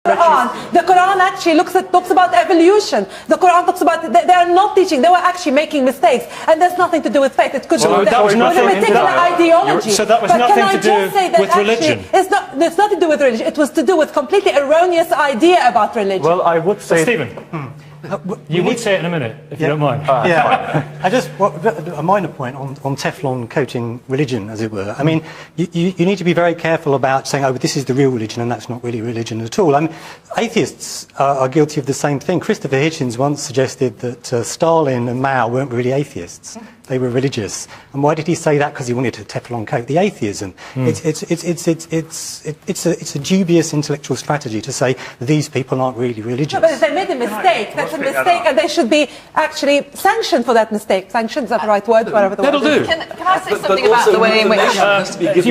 The Quran actually talks about evolution. The Quran talks about they are not teaching; they were actually making mistakes, and there's nothing to do with faith. It could do with a particular ideology. So that was nothing to do with religion. It's nothing to do with religion. It was to do with completely erroneous idea about religion. Well, I would say, Stephen. You would say it in a minute, if you don't mind. A minor point on Teflon coating religion, as it were. I mean, you need to be very careful about saying, oh, this is the real religion, and that's not really religion at all. I mean, atheists are guilty of the same thing. Christopher Hitchens once suggested that Stalin and Mao weren't really atheists. They were religious. And why did he say that? Because he wanted to Teflon coat the atheism. It's a dubious intellectual strategy to say these people aren't really religious. No, but if they made a mistake, that's a mistake, and they should be actually sanctioned for that mistake. Sanctioned, is that the right word? Whatever the That'll word do. is. Can I say something about the way in which...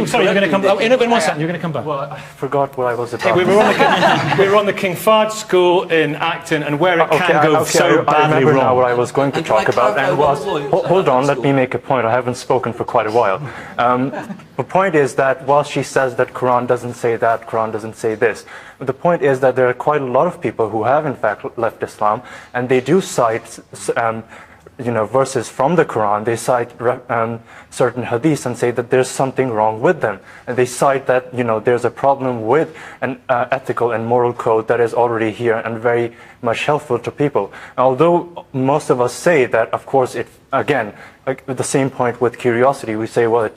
Sorry, you're going to come back. In 1 second, you're going to come back. well, I forgot what I was about. We were on the King Fahd School in Acton, and where it can go so badly I remember wrong. now what I was going to talk about, and was... Hold on, let me make a point. I haven't spoken for quite a while. The point is that while she says that Quran doesn't say that, Quran doesn't say this, the point is that there are quite a lot of people who have in fact left Islam, and they do cite verses from the Quran. They cite certain hadiths and say that there's something wrong with them, and they cite that there's a problem with an ethical and moral code that is already here and very much helpful to people. Although most of us say that, of course, it again, like the same point with curiosity, we say, well,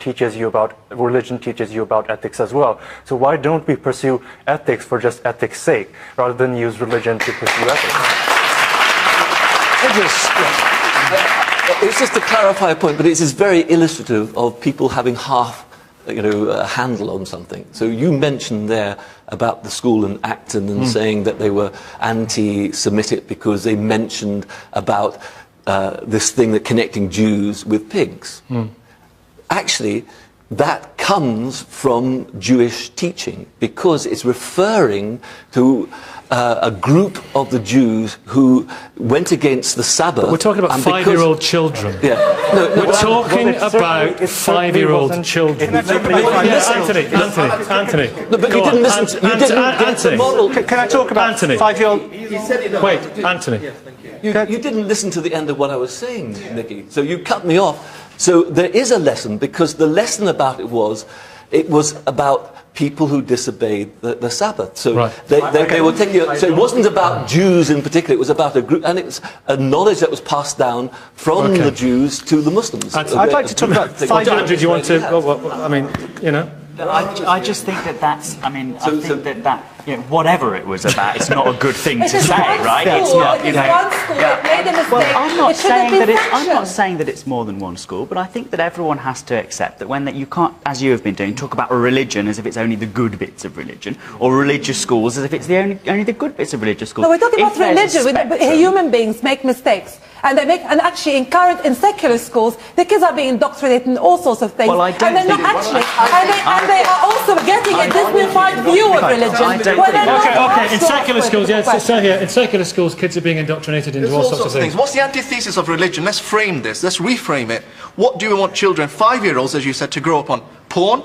religion teaches you about ethics as well. So why don't we pursue ethics for just ethics' sake, rather than use religion to pursue ethics? It's just to clarify a point, but it is very illustrative of people having half, a handle on something. So you mentioned there about the school in Acton and saying that they were anti-Semitic because they mentioned about this thing that connecting Jews with pigs. Actually, that comes from Jewish teaching because it's referring to a group of the Jews who went against the Sabbath. But we're talking about 5-year-old children. Yeah. We're talking about 5-year-old children. Anthony. No, but you didn't listen to... Anthony. Can I talk about 5-year-old... Wait, Anthony. You didn't listen to the end of what I was saying, Nicky. So you cut me off. So there is a lesson, because the lesson about it was about people who disobeyed the Sabbath. So they were taking. So it wasn't about Jews in particular. It was about a group, and it's a knowledge that was passed down from the Jews to the Muslims. I'd like to talk about 5 years. Andrew, do you want to? I mean, I just think that's. I mean, I think that whatever it was about, it's not a good thing to say, right? It's not. One school made a mistake. Well, I'm not saying that it's more than one school, but I think that everyone has to accept that you can't, as you have been doing, talk about religion as if it's only the good bits of religion, or religious schools as if it's only the good bits of religious schools. No, we're talking about religion. Human beings make mistakes. And actually in secular schools, the kids are being indoctrinated in all sorts of things. Well, I don't and they're not actually, and they are also getting a Disney-fied view of religion. Okay. In secular schools, in secular schools, kids are being indoctrinated into all sorts of things. What's the antithesis of religion? Let's frame this. Let's reframe it. What do we want children, 5-year-olds, as you said, to grow up on? Porn?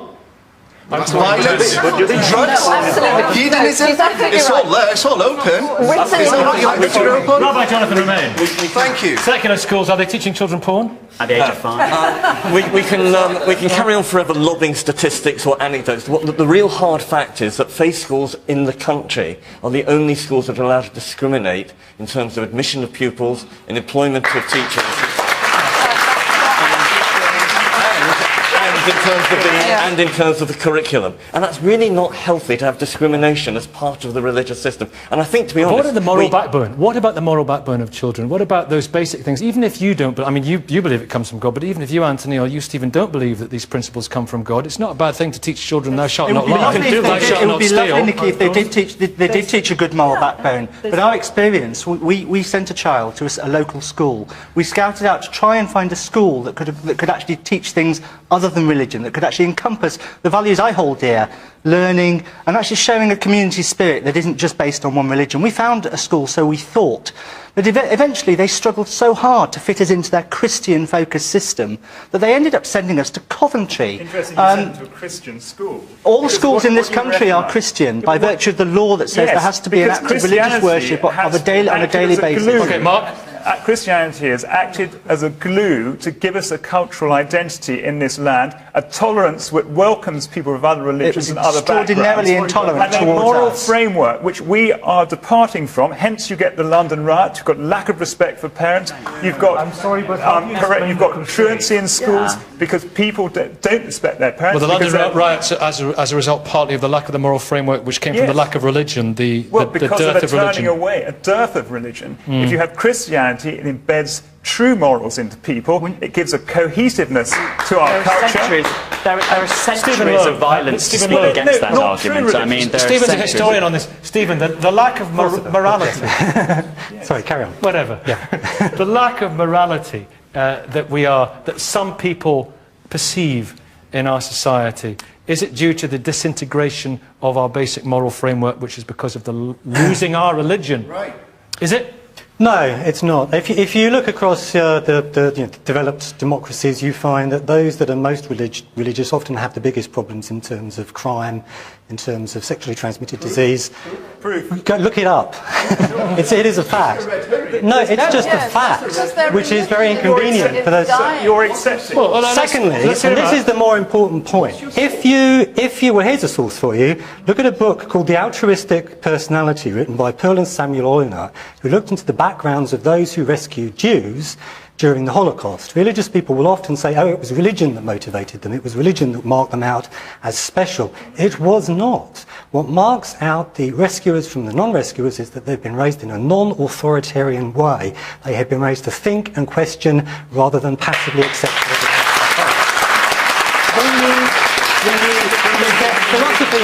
Violence, drugs, hedonism, it's all there, it's all open. Is that what you want me to grow up on? Rabbi Jonathan Romain. Thank you. Secular schools, are they teaching children porn? At the age of 5. We can carry on forever lobbing statistics or anecdotes. The real hard fact is that faith schools in the country are the only schools that are allowed to discriminate in terms of admission of pupils and employment of teachers. And in terms of the curriculum. And that's really not healthy to have discrimination as part of the religious system. And I think, to be honest... What about the moral backbone? What about the moral backbone of children? What about those basic things? Even if you don't... I mean, you believe it comes from God, but even if you, Anthony, or you, Stephen, don't believe that these principles come from God, it's not a bad thing to teach children, thou shalt not lie. It would be lovely, Nicky, if they did teach a good moral backbone. But our experience, we sent a child to a local school. We scouted out to try and find a school that could actually teach things other than religion. religion that could actually encompass the values I hold dear, learning, and actually showing a community spirit that isn't just based on one religion. We found a school, so we thought, but eventually they struggled so hard to fit us into their Christian-focused system that they ended up sending us to Coventry. Interesting, you sent to a Christian school. All the schools in this country are Christian by virtue of the law that says there has to be an act of religious worship on a daily basis. Okay, Mark. Christianity has acted as a glue to give us a cultural identity in this land, a tolerance which welcomes people of other religions and other backgrounds, extraordinarily intolerant and a moral framework which we are departing from. Hence, you get the London riots. You've got lack of respect for parents. You've got you've got truancy in schools because people don't respect their parents. Well, the London riots, as a result, partly of the lack of the moral framework, which came from the lack of religion, the dearth of religion. Turning away, a dearth of religion. If you have Christianity, it embeds true morals into people. It gives a cohesiveness to our culture. There are centuries of violence to speak against that argument. I mean, Stephen's a historian on this. Stephen, the lack of morality. Sorry, carry on. Whatever. Yeah. The lack of morality that some people perceive in our society. Is it due to the disintegration of our basic moral framework, which is because of the losing our religion? Right. Is it? No, it's not. If you look across the developed democracies, you find that those that are most religious often have the biggest problems in terms of crime, in terms of sexually transmitted disease. Proof. Go, look it up. it is a fact. No, it's just a fact, which is very inconvenient for those. You're accepting. Well, secondly, and this is the more important point, if you, well, here's a source for you. Look at a book called The Altruistic Personality, written by Pearl and Samuel Oyner, who looked into the backgrounds of those who rescued Jews during the Holocaust. Religious people will often say, oh, it was religion that motivated them, it was religion that marked them out as special. It was not. What marks out the rescuers from the non-rescuers is that they've been raised in a non-authoritarian way. They have been raised to think and question rather than passively accept when you get philosophy,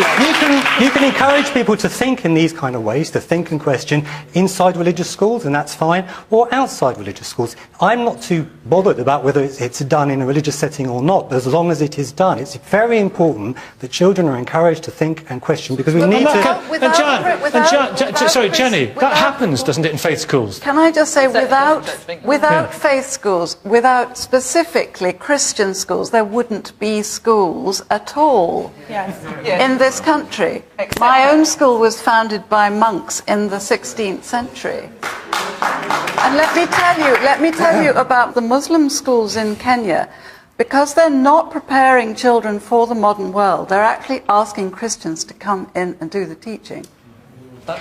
you can encourage people to think in these kind of ways, to think and question inside religious schools, and that's fine, or outside religious schools. I'm not too bothered about whether it's done in a religious setting or not, but as long as it is done, it's very important that children are encouraged to think and question, because we need to... Sorry, Jenny, that happens, doesn't it, in faith schools? Can I just say, without faith schools, without specifically Christian schools, there wouldn't be schools at all in this country. Exactly. My own school was founded by monks in the 16th century. And let me tell you about the Muslim schools in Kenya. Because they're not preparing children for the modern world, they're actually asking Christians to come in and do the teaching.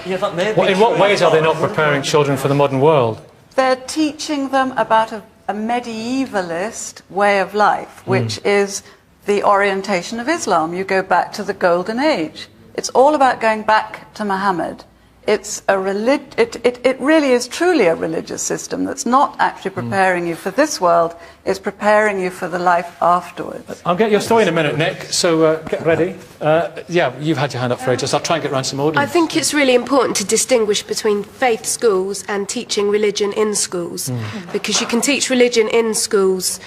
In what ways are they not preparing children for the modern world? They're teaching them about a medievalist way of life, which is the orientation of Islam. You go back to the Golden Age. It's all about going back to Muhammad. It's it really is truly a religious system that's not actually preparing you for this world, it's preparing you for the life afterwards. I'll get your story in a minute, Nick, so get ready. Yeah, you've had your hand up for ages. I'll try and get round some audience. I think it's really important to distinguish between faith schools and teaching religion in schools, because you can teach religion in schools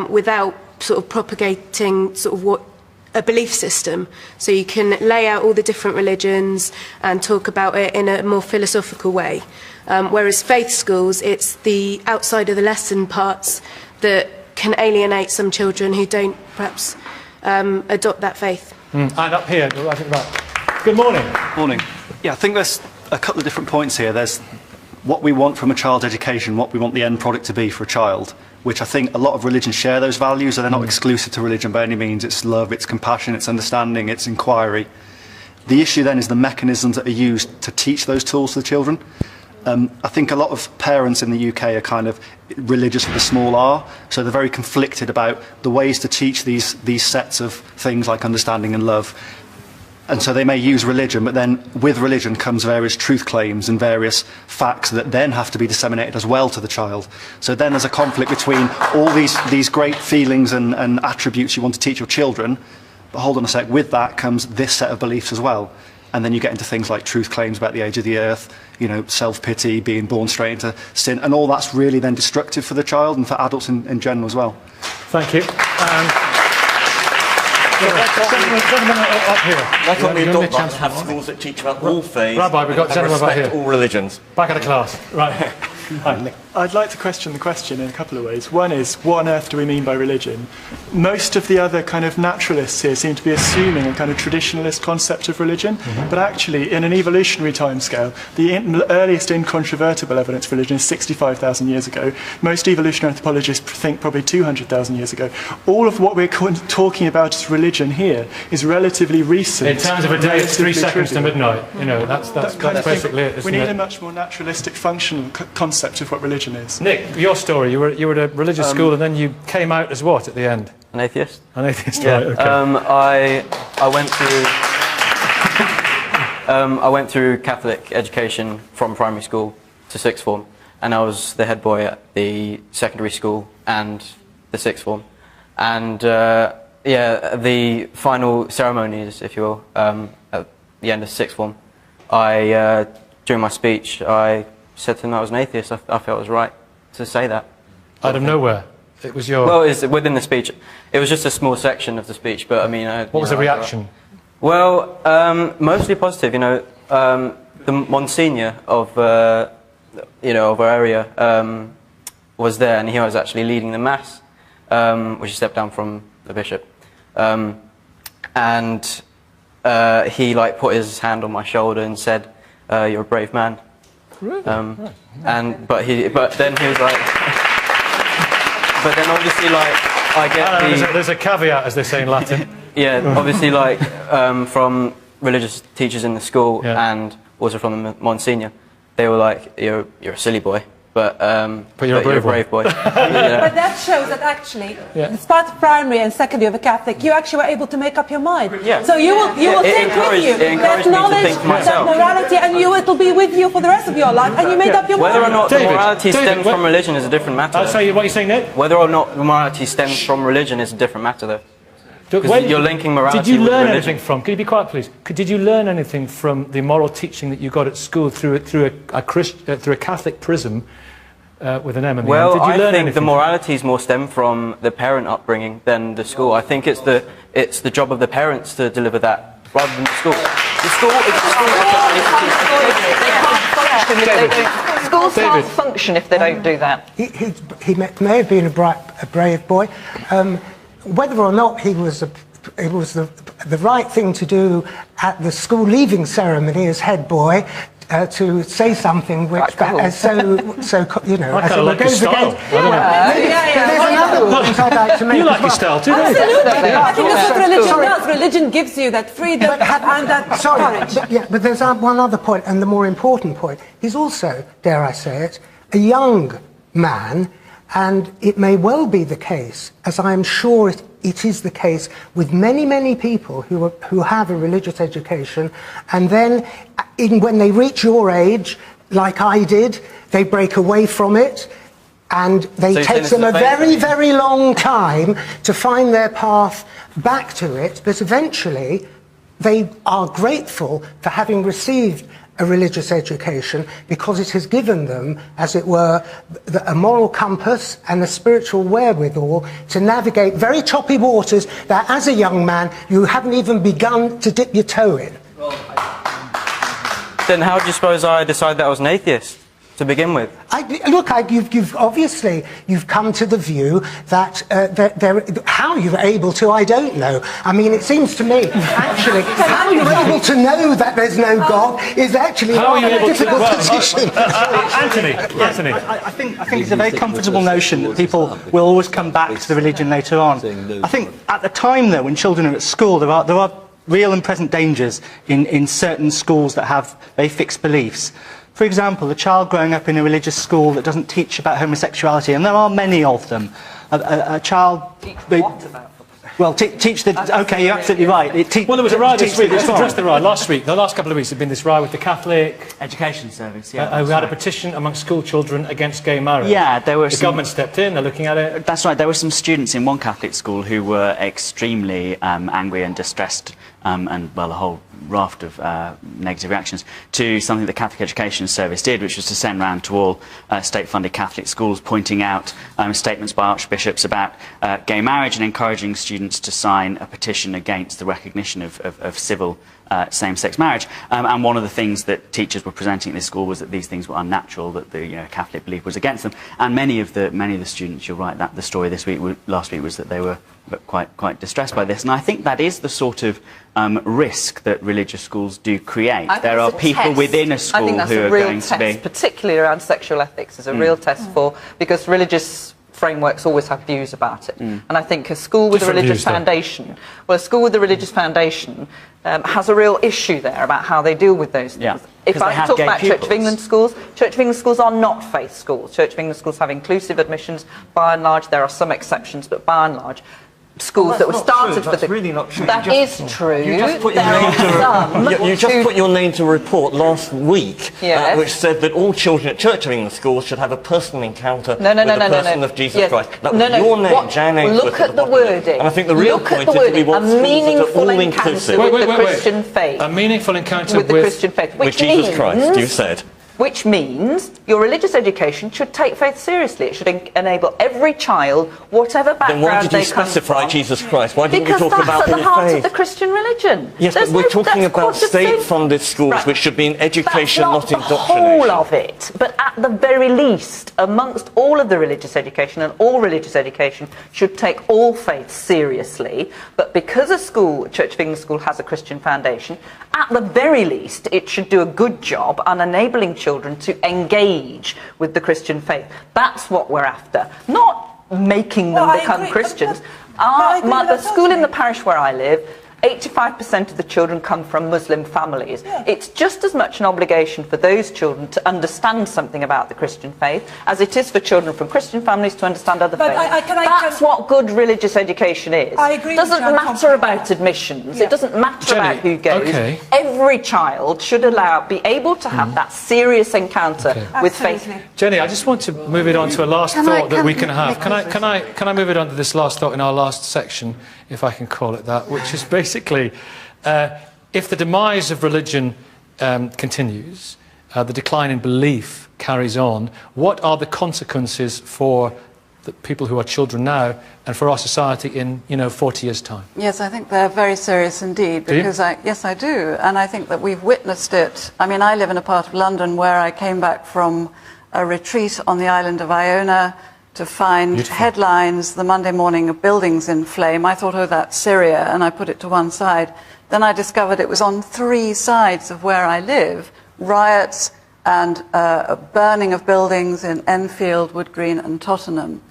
without sort of propagating sort of a belief system. So you can lay out all the different religions and talk about it in a more philosophical way. Whereas faith schools, it's the outside of the lesson parts that can alienate some children who don't perhaps adopt that faith. And up here, I think right. Good morning. Morning. Yeah, I think there's a couple of different points here. There's what we want from a child's education, what we want the end product to be for a child, which I think a lot of religions share those values, and they're not exclusive to religion by any means. It's love, it's compassion, it's understanding, it's inquiry. The issue then is the mechanisms that are used to teach those tools to the children. I think a lot of parents in the UK are kind of religious with a small r, so they're very conflicted about the ways to teach these sets of things like understanding and love. And so they may use religion, but then with religion comes various truth claims and various facts that then have to be disseminated as well to the child. So then there's a conflict between all these great feelings and attributes you want to teach your children, but hold on a sec, with that comes this set of beliefs as well. And then you get into things like truth claims about the age of the earth, you know, self-pity, being born straight into sin, and all that's really then destructive for the child and for adults in general as well. Thank you. Gentlemen up here. Why can't we adopt that, have schools that teach about all faiths? Rabbi, we've got and gentlemen back respect here. all religions. Back of the class. Right. Hi. I'd like to question the question in a couple of ways. One is, what on earth do we mean by religion? Most of the other kind of naturalists here seem to be assuming a kind of traditionalist concept of religion, but actually, in an evolutionary timescale, the earliest incontrovertible evidence for religion is 65,000 years ago. Most evolutionary anthropologists think probably 200,000 years ago. All of what we're talking about as religion here is relatively recent. In terms of a day, it's 3 seconds to midnight. You know, that's basically it, isn't we need it? a much more naturalistic, functional concept of what religion is. Nick, your story. You were at a religious school, and then you came out as what at the end? An atheist. An atheist, Yeah. right? Okay. I went through Catholic education from primary school to sixth form, and I was the head boy at the secondary school and the sixth form, and the final ceremonies, if you will, at the end of sixth form, during my speech, I said to them I was an atheist. I felt it was right to say that. Out of nowhere? It was your... Well, it's within the speech. It was just a small section of the speech, but I mean... What was the reaction? Well, mostly positive, you know. The Monsignor of our area was there, and he was actually leading the Mass, which he stepped down from the bishop. And he put his hand on my shoulder and said, "You're a brave man." Really? But then he was like, but then obviously I get there's a caveat, as they say in Latin. Yeah, obviously from religious teachers in the school and also from the Monsignor, they were like, you're a silly boy. But you're a brave boy. But that shows that actually, despite primary and secondary of a Catholic, you actually were able to make up your mind. Yeah. So you will take with you that knowledge, that morality, and it'll be with you for the rest of your life, and you made up your mind. Whether or not the morality stems from religion is a different matter. I'll tell you what you're saying, Nick. Whether or not the morality stems from religion is a different matter, though. Because you're linking morality with religion. Did you learn anything from? Can you be quiet, please? Did you learn anything from the moral teaching that you got at school through a Catholic prism? With an M. Well, Did you learn I think anything? the moralities more stem from the parent upbringing than the school. I think it's the job of the parents to deliver that rather than the school. Schools can't function if they don't do that. He may have been a brave boy. Whether or not it was the right thing to do at the school leaving ceremony as head boy. To say something which, so you know, I kind of like your style. There's another point I'd like to make. You like your style too, don't you? Absolutely. I think that's what religion does. Religion gives you that freedom and that courage. But there's one other point, and the more important point. He's also, dare I say it, a young man, and it may well be the case, as I am sure it is the case with many, many people who have a religious education, and then when they reach your age, like I did, they break away from it, and it takes them a very, very long time to find their path back to it, but eventually they are grateful for having received a religious education because it has given them, as it were, a moral compass and a spiritual wherewithal to navigate very choppy waters that as a young man you haven't even begun to dip your toe in. Then how do you suppose I decided that I was an atheist to begin with? You've obviously come to the view that how you're able to, I don't know. I mean, it seems to me actually how you're able to know that there's no God is actually a difficult position. Anthony. I think it's a very comfortable notion that people will always come back to the religion later on. I think at the time, though, when children are at school, there are real and present dangers in certain schools that have very fixed beliefs. For example, a child growing up in a religious school that doesn't teach about homosexuality, and there are many of them. A child... What about? Well, teach the... OK, you're absolutely right. Well, there was a riot this week. Let's address the riot. The last couple of weeks, there's been this riot with the Catholic... Education Service, who had a petition amongst school children against gay marriage. Yeah, there were the government stepped in, they're looking at it. That's right, there were some students in one Catholic school who were extremely angry and distressed and well, a whole raft of negative reactions, to something the Catholic Education Service did, which was to send round to all state-funded Catholic schools, pointing out statements by archbishops about gay marriage and encouraging students to sign a petition against the recognition of civil same-sex marriage. And one of the things that teachers were presenting at this school was that these things were unnatural, that the Catholic belief was against them. And many of the students, you're right, that the story last week was that they were quite distressed by this. And I think that is the sort of risk that religious schools do create. There are people within a school who are going to be... particularly around sexual ethics, is a real test for, because religious frameworks always have views about it. And I think a school with a religious foundation, a school with a religious foundation has a real issue there about how they deal with those things. If I talk about Church of England schools are not faith schools. Church of England schools have inclusive admissions, by and large. There are some exceptions, but by and large, schools that were started for the... That's really not true. That is true. You just put your name to a report last week which said that all children at Church of England schools should have a personal encounter with the person of Jesus Christ. That was your name, Jan Ainsworth. Look at the wording. And I think the real point is that we want schools that are all inclusive. With the Christian faith. A meaningful encounter with the Christian faith. With Jesus Christ, you said. Which means your religious education should take faith seriously. It should enable every child, whatever background they come from. Then why did you specify Jesus Christ? Why didn't you talk about the heart of the Christian religion. Yes, but we're talking about state-funded schools, which should be in education, not indoctrination. Not the whole of it, but at the very least, amongst all of the religious education, and all religious education should take all faiths seriously. But because a school, Church of England school, has a Christian foundation, at the very least, it should do a good job on enabling children to engage with the Christian faith. That's what we're after, not making them become Christians. The school in the parish where I live, 85% of the children come from Muslim families. It's just as much an obligation for those children to understand something about the Christian faith as it is for children from Christian families to understand other faiths. That's what good religious education is. It doesn't matter about admissions. It doesn't matter about who goes. Every child should be able to have that serious encounter with faith. Jenny, I just want to move it on to a last thought that we can have. Can I move it on to this last thought in our last section, if I can call it that, which is basically, if the demise of religion continues, the decline in belief carries on, what are the consequences for the people who are children now and for our society in 40 years' time? Yes, I think they're very serious indeed, because yes, I do, and I think that we've witnessed it. I mean, I live in a part of London where I came back from a retreat on the island of Iona to find headlines the Monday morning of buildings in flame. I thought, oh, that's Syria, and I put it to one side. Then I discovered it was on 3 sides of where I live, riots and a burning of buildings in Enfield, Wood Green and Tottenham.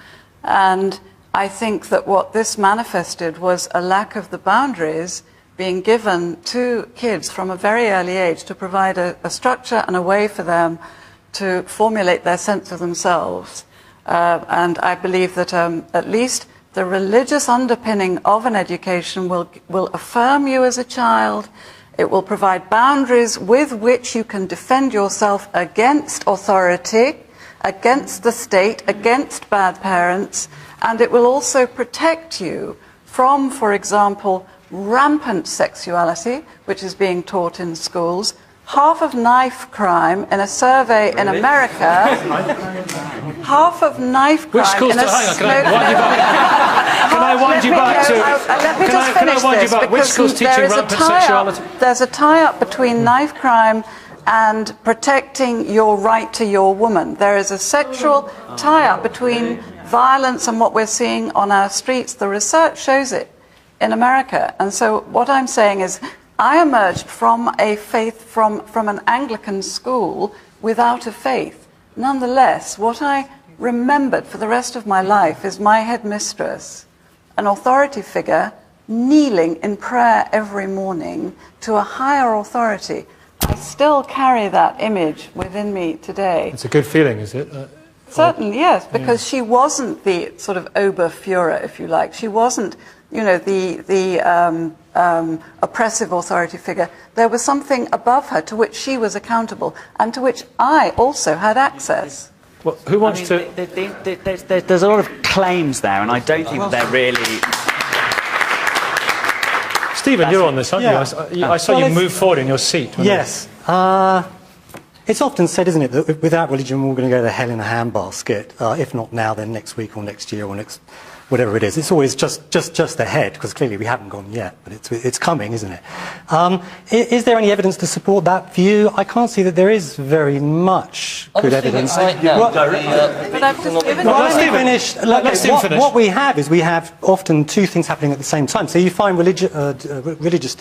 And I think that what this manifested was a lack of the boundaries being given to kids from a very early age to provide a structure and a way for them to formulate their sense of themselves. And I believe that at least the religious underpinning of an education will affirm you as a child. It will provide boundaries with which you can defend yourself against authority, against the state, against bad parents, and it will also protect you from, for example, rampant sexuality, which is being taught in schools. Half of knife crime in a survey in America, half of knife crime in a Can I wind you back to... Let me just finish this, which school's teaching rampant sexuality? There's a tie-up between knife crime and protecting your right to your woman. There is a sexual tie-up between violence and what we're seeing on our streets. The research shows it in America. And so what I'm saying is, I emerged from a faith, from an Anglican school without a faith. Nonetheless, what I remembered for the rest of my life is my headmistress, an authority figure, kneeling in prayer every morning to a higher authority. I still carry that image within me today. It's a good feeling, is it? Certainly, yes, because she wasn't the sort of Oberführer, if you like. She wasn't, the oppressive authority figure. There was something above her to which she was accountable and to which I also had access. Well, who wants to... There's a lot of claims there, and I don't think they're really... Stephen, you're on this, aren't you? I saw you move forward in your seat. Yes. It's often said, isn't it, that without religion we're all going to go to hell in a handbasket. If not now, then next week or next year or next... whatever it is. It's always just ahead, because clearly we haven't gone yet, but it's coming, isn't it? Is there any evidence to support that view? I can't see that there is very much good evidence. What we have is we have often two things happening at the same time. So you find religious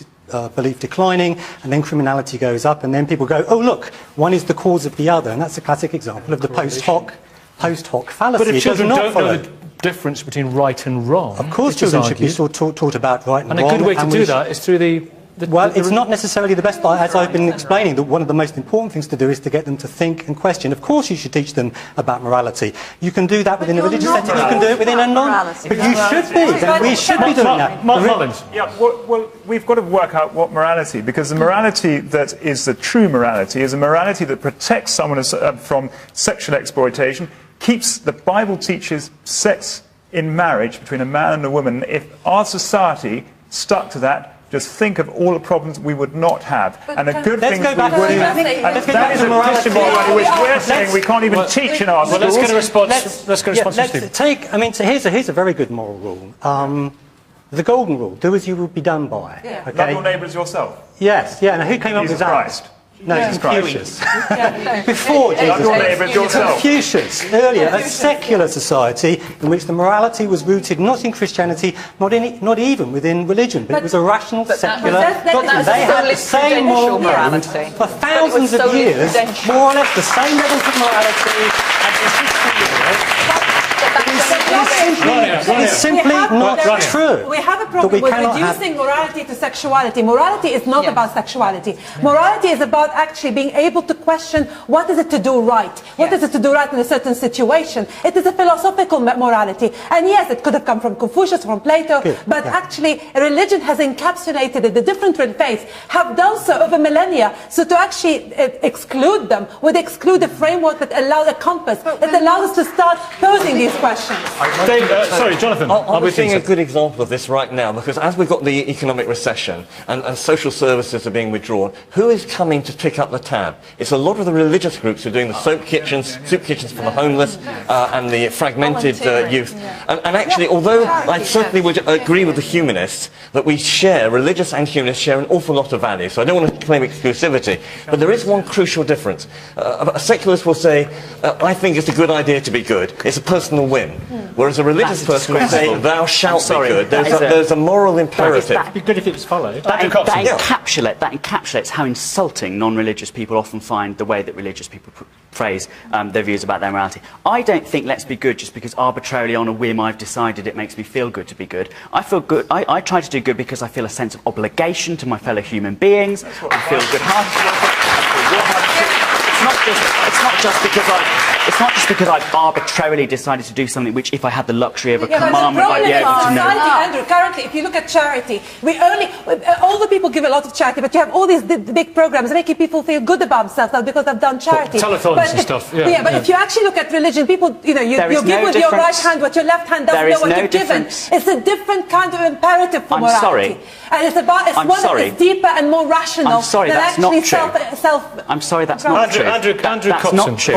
belief declining, and then criminality goes up, and then people go, oh look, one is the cause of the other, and that's a classic example of the post hoc fallacy. But if children don't know the difference between right and wrong, of course children should be taught about right and wrong. And a good way to do that is through the it's not necessarily the best, as I've been explaining, that one of the most important things to do is to get them to think and question. Of course you should teach them about morality. You can do that within a religious setting, you can do it within a but you should be, then we should be doing that. Well, we've got to work out what morality, because the morality that is the true morality is a morality that protects someone from sexual exploitation, the Bible teaches sex in marriage between a man and a woman. If our society stuck to that, just think of all the problems we would not have. And a good thing we wouldn't. And that is a Christian morality which we're saying we can't even teach in our schools. Well, let's get a response. Let's get a response to Stephen. So here's a very good moral rule. The golden rule: do as you will be done by. Yeah. Okay? Love your neighbour as yourself. Yes. Yeah. Now who came up with that? Christ. No, Jesus Confucius. Before Jesus. Confucius, earlier, a secular society in which the morality was rooted not in Christianity, not even within religion, but it was a rational, secular... They had the same moral morality for thousands of years, more or less the same levels of morality as in 60 years. It's simply not true. We have a problem with reducing morality to sexuality. Morality is not about sexuality. Morality is about actually being able to question what is it to do right? What is it to do right in a certain situation? It is a philosophical morality. And yes, it could have come from Confucius, from Plato, but actually religion has encapsulated it. The different faiths have done so over millennia. So to actually exclude them would exclude a framework that allows a compass, that allows us to start posing these questions. Sorry, Jonathan. I'm seeing a good example of this right now, because as we've got the economic recession and social services are being withdrawn, who is coming to pick up the tab? It's a lot of the religious groups who are doing the soup kitchens for the homeless and the fragmented youth. And actually, although I certainly would agree with the humanists that religious and humanists share an awful lot of values, so I don't want to claim exclusivity, but there is one crucial difference. A secularist will say, I think it's a good idea to be good. It's a personal whim. Whereas a religious person will say, thou shalt be good. There's a moral imperative. It'd be good if it was followed. That encapsulates how insulting non-religious people often find the way that religious people phrase their views about their morality. I don't think let's be good just because arbitrarily on a whim I've decided it makes me feel good to be good. I feel good. I try to do good because I feel a sense of obligation to my fellow human beings. I feel good-hearted. It's not just because I've arbitrarily decided to do something which, if I had the luxury of a commandment, I'd be able to know. Andrew, currently, if you look at charity, all the people give a lot of charity, but you have all these big programs making people feel good about themselves because they've done charity. Telethons and stuff. But if you actually look at religion, people, you give with your right hand what your left hand doesn't know what you're given. It's a different kind of imperative for morality. Sorry. And it's one that is deeper and more rational than actually self. I'm sorry, that's not true. Andrew That's not true.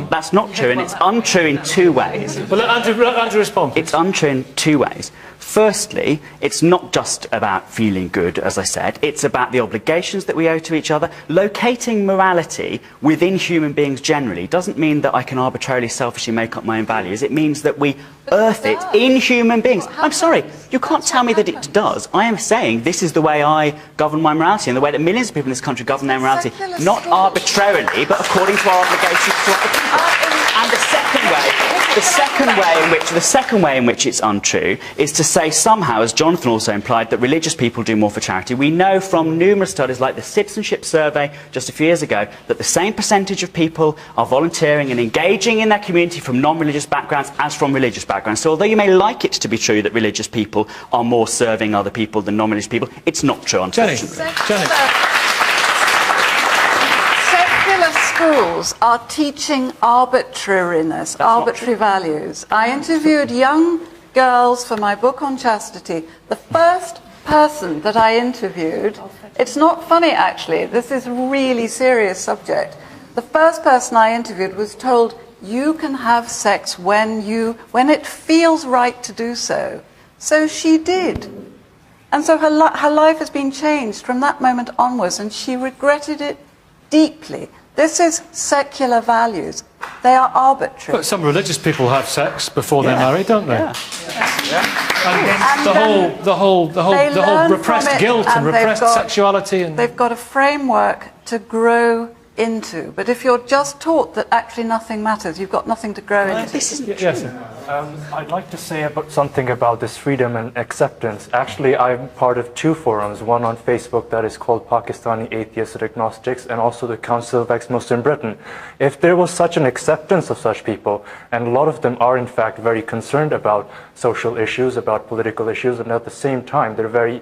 That's not true, and it's untrue in two ways. Well, Andrew respond. It's untrue in two ways. Firstly, it's not just about feeling good, as I said. It's about the obligations that we owe to each other. Locating morality within human beings generally doesn't mean that I can arbitrarily, selfishly make up my own values. It means that we earth it in human beings. I'm sorry, you can't tell me that it does. I am saying this is the way I govern my morality and the way that millions of people in this country govern their morality. Not arbitrarily, but according to our obligations to other people. And the second way in which it's untrue is to say somehow, as Jonathan also implied, that religious people do more for charity. We know from numerous studies, like the Citizenship Survey just a few years ago, that the same percentage of people are volunteering and engaging in their community from non-religious backgrounds as from religious backgrounds. So although you may like it to be true that religious people are more serving other people than non-religious people, it's not true, unfortunately. Secular schools are teaching arbitrariness, arbitrary values. I interviewed young girls for my book on chastity. The first person that I interviewed, it's not funny actually, this is a really serious subject. The first person I interviewed was told, you can have sex when it feels right to do so. So she did. And so her life has been changed from that moment onwards, and she regretted it deeply. This is secular values. They are arbitrary. But some religious people have sex before they're married, don't they? And the whole repressed guilt and repressed sexuality. And they've got a framework to grow into. But if you're just taught that actually nothing matters, you've got nothing to grow into. This isn't true. I'd like to say something about this freedom and acceptance. Actually, I'm part of two forums, one on Facebook that is called Pakistani Atheists and Agnostics, and also the Council of Ex-Muslim Britain. If there was such an acceptance of such people, and a lot of them are in fact very concerned about social issues, about political issues, and at the same time they're very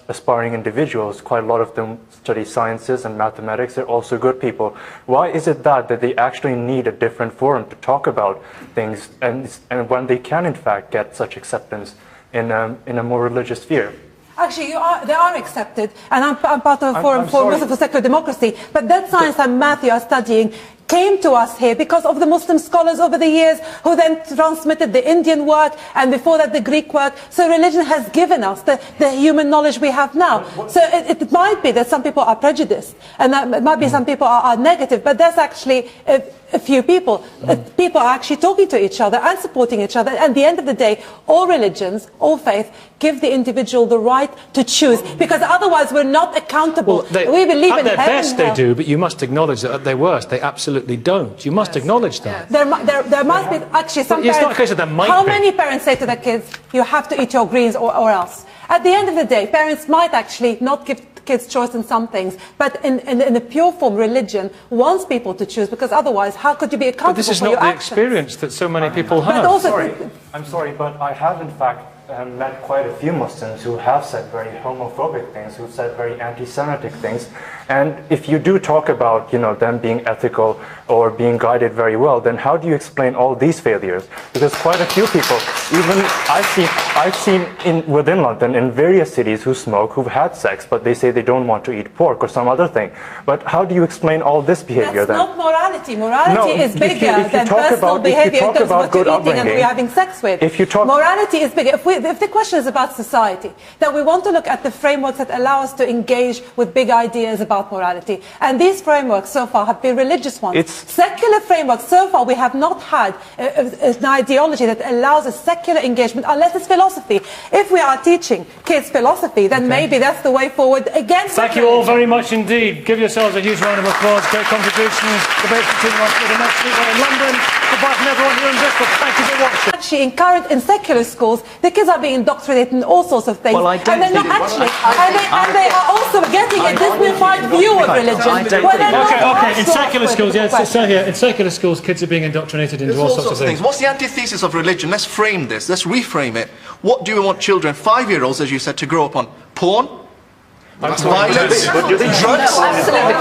aspiring individuals. Quite a lot of them study sciences and mathematics. They're also good people. Why is it that they actually need a different forum to talk about things, and when they can in fact get such acceptance in a more religious sphere? Actually, they are accepted, and I'm part of a forum for Muslims for secular democracy. But that science and math you are studying came to us here because of the Muslim scholars over the years who then transmitted the Indian work and before that the Greek work. So religion has given us the human knowledge we have now. So it might be that some people are prejudiced and that it might be some people are negative, but there's actually a few people. People are actually talking to each other and supporting each other. At the end of the day, all religions, all faith, give the individual the right to choose, because otherwise we're not accountable. We believe in heaven. At their best they do, but you must acknowledge that at their worst they absolutely don't. You must acknowledge that. There must be actually some it's parents. Not a case of there might how be. many parents say to their kids, you have to eat your greens or else? At the end of the day, parents might actually not give kids choice in some things, but in the pure form, religion wants people to choose, because otherwise how could you be accountable for your actions? But this is not the experience that so many people have. I'm sorry, but I have in fact met quite a few Muslims who have said very homophobic things, who've said very anti-Semitic things. And if you do talk about, them being ethical or being guided very well, then how do you explain all these failures? Because quite a few people, even I've seen within London, in various cities, who smoke, who've had sex, but they say they don't want to eat pork or some other thing. But how do you explain all this behavior then? That's not morality. Morality is bigger than personal behavior in terms of what you're eating and who you're having sex with. Morality is bigger. If the question is about society, then we want to look at the frameworks that allow us to engage with big ideas about morality. And these frameworks so far have been religious ones. Secular frameworks, so far we have not had an ideology that allows a secular engagement unless it's philosophy. If we are teaching kids philosophy, then maybe that's the way forward against. Thank you all very much indeed. Give yourselves a huge round of applause. Great contributions. Debates between us for the next week in London. Goodbye from everyone here in Bristol. Thank you for watching. Actually, in secular schools, the kids are being indoctrinated in all sorts of things. Well, I don't and they're not actually, and they are also getting a Disney-fied view of religion. Okay, in secular schools, in secular schools, kids are being indoctrinated into all sorts of things. What's the antithesis of religion? Let's frame this. Let's reframe it. What do we want children, 5-year-olds, as you said, to grow up on? Porn? Violence, drugs,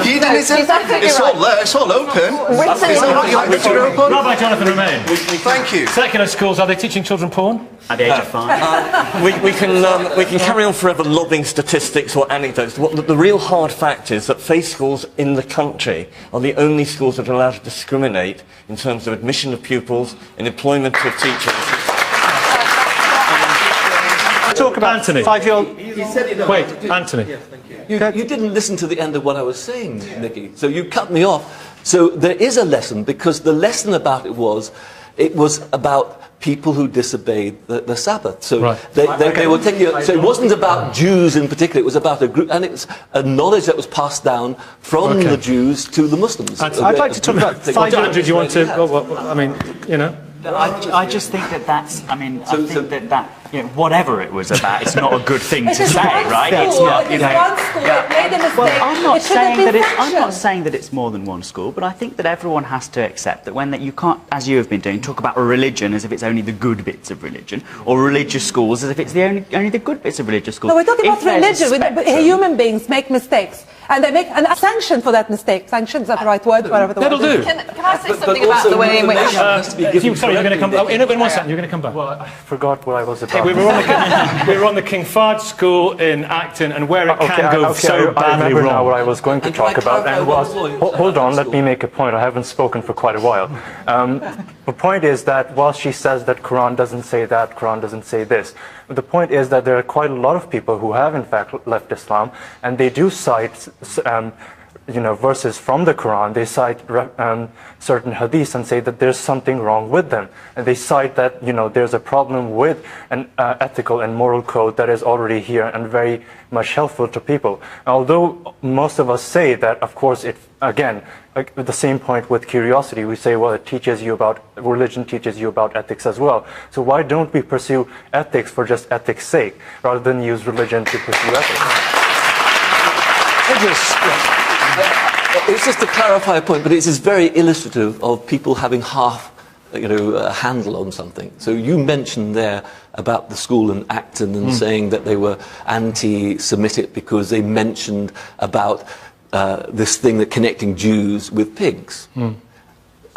hedonism, it's all there, it's all open. Is that what you like to grow up on? Rabbi Jonathan Romain. Thank you. Secular schools, are they teaching children porn? At the age of 5. We can carry on forever lobbing statistics or anecdotes. The real hard fact is that faith schools in the country are the only schools that are allowed to discriminate in terms of admission of pupils and employment of teachers. Talk about Anthony. 5-year-old. Wait, Anthony. You didn't listen to the end of what I was saying, Nicky. So you cut me off. So there is a lesson, because the lesson about it was about people who disobeyed the Sabbath. So they were taking. So it wasn't about Jews in particular. It was about a group, and it's a knowledge that was passed down from the Jews to the Muslims. I'd like to talk about 5 years. Andrew, do you want to? I mean, I just think that's. I mean, I think that whatever it was about, it's not a good thing to say, right? It's not. It's one school. It made a mistake. Well, I'm not saying that it's more than one school, but I think that everyone has to accept that you can't, as you have been doing, talk about religion as if it's only the good bits of religion, or religious schools as if it's only the good bits of religious schools. No, we're talking about religion. Human beings make mistakes, and they make a sanction for that mistake. Sanction, is that the right word? Whatever the word is. Can I say something about the way in which... Sorry, you're going to come back. In 1 second, you're going to come back. Well, I forgot what I was about we were on the King Fahd School in Acton, and where it can go so badly I remember wrong. now what I was going to talk about, and hold on, let me make a point. I haven't spoken for quite a while. The point is that while she says that Quran doesn't say that, Quran doesn't say this, the point is that there are quite a lot of people who have in fact left Islam, and they do cite verses from the Quran. They cite certain hadiths and say that there's something wrong with them, and they cite that there's a problem with an ethical and moral code that is already here and very much helpful to people. Although most of us say that, of course, it again, like the same point with curiosity, we say, well, religion teaches you about ethics as well. So why don't we pursue ethics for just ethics' sake, rather than use religion to pursue ethics? It's just to clarify a point, but it is very illustrative of people having half, a handle on something. So you mentioned there about the school in Acton and saying that they were anti-Semitic because they mentioned about this thing that connecting Jews with pigs.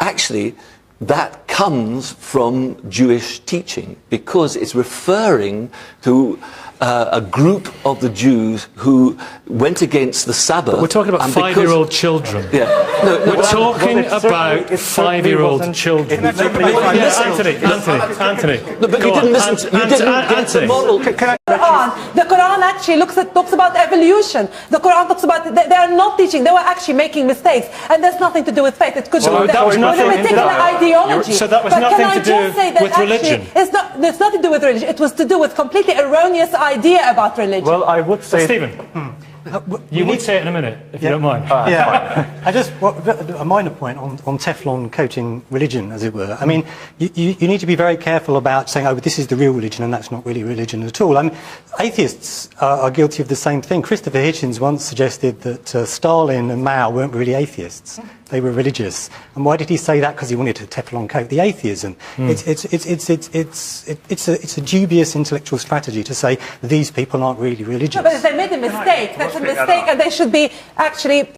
Actually, that comes from Jewish teaching because it's referring to a group of the Jews who went against the Sabbath. But we're talking about 5-year-old children. Yeah. We're talking about 5-year-old children. Anthony. No, but you didn't listen. You didn't get the model. The Quran actually talks about evolution. The Quran talks about they are not teaching. They were actually making mistakes, and there's nothing to do with faith. It could be with a particular ideology. So that was nothing to do with religion. It's nothing to do with religion. It was to do with completely erroneous idea about religion. Well, I would say, Stephen. You would say it in a minute, if you don't mind. A minor point on Teflon coating religion, as it were. I mean, you need to be very careful about saying, oh, this is the real religion, and that's not really religion at all. I mean, atheists are guilty of the same thing. Christopher Hitchens once suggested that Stalin and Mao weren't really atheists. They were religious. And why did he say that? Because he wanted to Teflon coat the atheism. It's a dubious intellectual strategy to say these people aren't really religious. No, but if they made a mistake, that's a mistake, and they should be actually